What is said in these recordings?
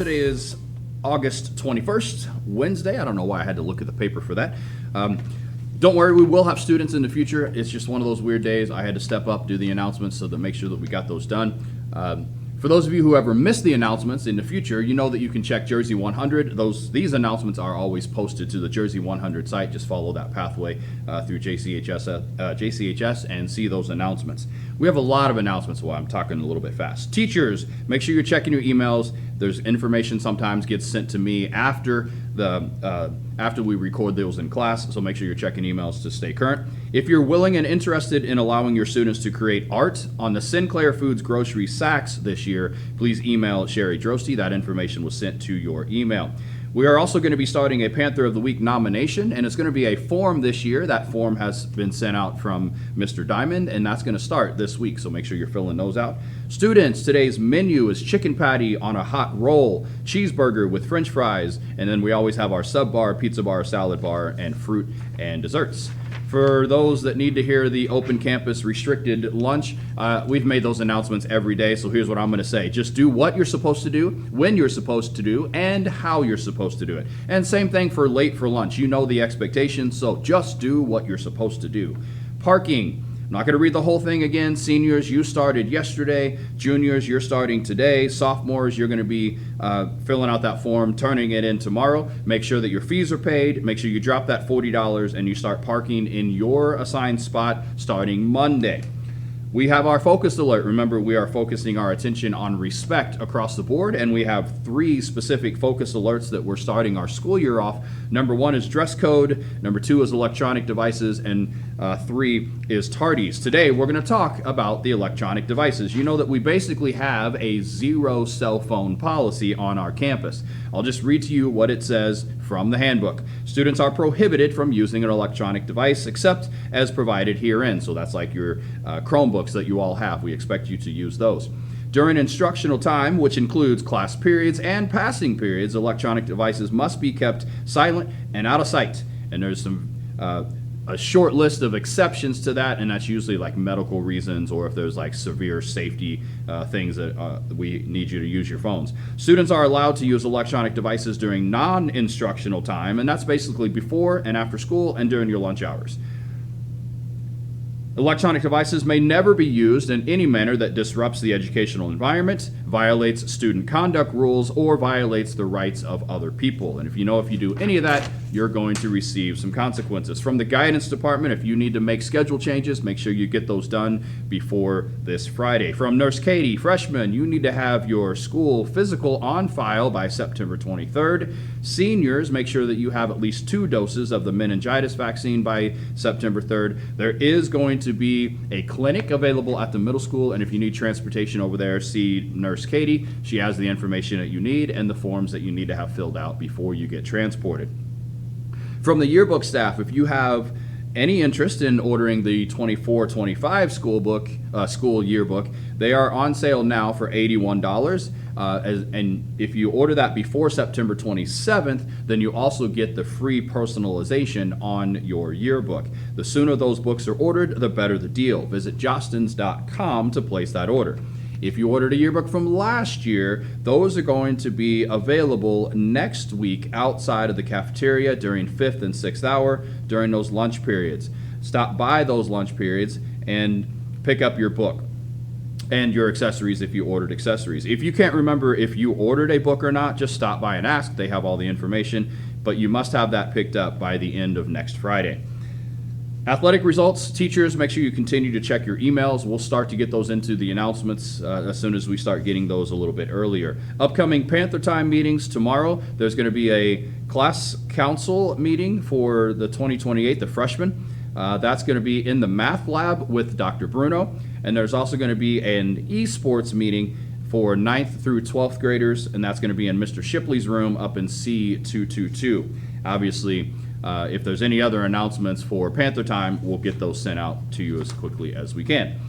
Today is August 21st, Wednesday. I don't know why I had to look at the paper for that. Don't worry, we will have students in the future. It's just one of those weird days. I had to step up, do the announcements so to make sure that we got those done. For those of you who ever missed the announcements in the future, you know that you can check Jersey 100. These announcements are always posted to the Jersey 100 site. Just follow that pathway through JCHS and see those announcements. We have a lot of announcements while I'm talking a little bit fast. Teachers, make sure you're checking your emails. There's information sometimes gets sent to me after we record those in class, so make sure you're checking emails to stay current. If you're willing and interested in allowing your students to create art on the Sinclair Foods grocery sacks this year, please email Sherry Drosty. That information was sent to your email. We are also going to be starting a Panther of the Week nomination, and it's going to be a form this year. That form has been sent out from Mr. Diamond, and that's going to start this week, so make sure you're filling those out. Students, today's menu is chicken patty on a hot roll, cheeseburger with french fries, and then we always have our sub bar, pizza bar, salad bar, and fruit and desserts. For those that need to hear the open campus restricted lunch, we've made those announcements every day, so here's what I'm going to say. Just do what you're supposed to do, when you're supposed to do, and how you're supposed to do it. And same thing for late for lunch. You know the expectations, so just do what you're supposed to do. Parking. I'm not going to read the whole thing again. Seniors, you started yesterday. Juniors, you're starting today. Sophomores, you're going to be filling out that form, turning it in tomorrow. Make sure that your fees are paid. Make sure you drop that $40 and you start parking in your assigned spot starting Monday. We have our focus alert. Remember, we are focusing our attention on respect across the board, and we have 3 specific focus alerts that we're starting our school year off. Number 1 is dress code, number 2 is electronic devices, and 3 is tardies. Today, we're going to talk about the electronic devices. You know that we basically have a 0 cell phone policy on our campus. I'll just read to you what it says from the handbook. Students are prohibited from using an electronic device except as provided herein. So that's like your Chromebooks that you all have. We expect you to use those. During instructional time, which includes class periods and passing periods, electronic devices must be kept silent and out of sight. And there's a short list of exceptions to that, and that's usually like medical reasons or if there's like severe safety things that we need you to use your phones. Students are allowed to use electronic devices during non-instructional time, and that's basically before and after school and during your lunch hours. Electronic devices may never be used in any manner that disrupts the educational environment, violates student conduct rules, or violates the rights of other people. And if you do any of that, you're going to receive some consequences. From the guidance department, if you need to make schedule changes, make sure you get those done before this Friday. From Nurse Katie, freshman, you need to have your school physical on file by September 23rd. Seniors, make sure that you have at least 2 doses of the meningitis vaccine by September 3rd. There is going to be a clinic available at the middle school, and if you need transportation over there, see Nurse Katie. She has the information that you need and the forms that you need to have filled out before you get transported. From the yearbook staff, if you have any interest in ordering the 24-25 school yearbook, they are on sale now for $81. And if you order that before September 27th, then you also get the free personalization on your yearbook. The sooner those books are ordered, the better the deal. Visit jostens.com to place that order. If you ordered a yearbook from last year, those are going to be available next week outside of the cafeteria during 5th and 6th hour during those lunch periods. Stop by those lunch periods and pick up your book and your accessories if you ordered accessories. If you can't remember if you ordered a book or not, just stop by and ask. They have all the information, but you must have that picked up by the end of next Friday. Athletic results, teachers, make sure you continue to check your emails. We'll start to get those into the announcements as soon as we start getting those a little bit earlier. Upcoming Panther Time meetings tomorrow. There's going to be a class council meeting for the 2028, the freshmen. That's going to be in the math lab with Dr. Bruno. And there's also going to be an esports meeting for 9th through 12th graders, and that's going to be in Mr. Shipley's room up in C222. Obviously, if there's any other announcements for Panther Time, we'll get those sent out to you as quickly as we can.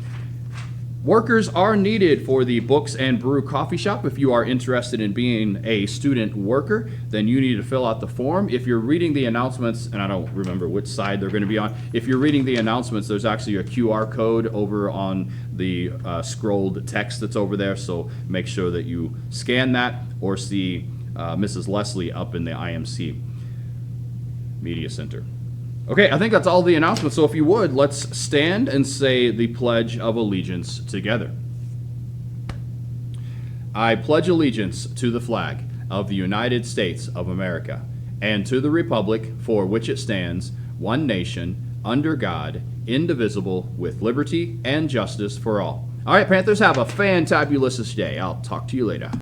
Workers are needed for the Books and Brew Coffee Shop. If you are interested in being a student worker, then you need to fill out the form. If you're reading the announcements, and I don't remember which side they're going to be on, if you're reading the announcements, there's actually a QR code over on the scrolled text that's over there, so make sure that you scan that or see Mrs. Leslie up in the IMC Media Center. Okay, I think that's all the announcements, so if you would, let's stand and say the Pledge of Allegiance together. I pledge allegiance to the flag of the United States of America and to the republic for which it stands, one nation, under God, indivisible, with liberty and justice for all. All right, Panthers, have a fantabulous day. I'll talk to you later.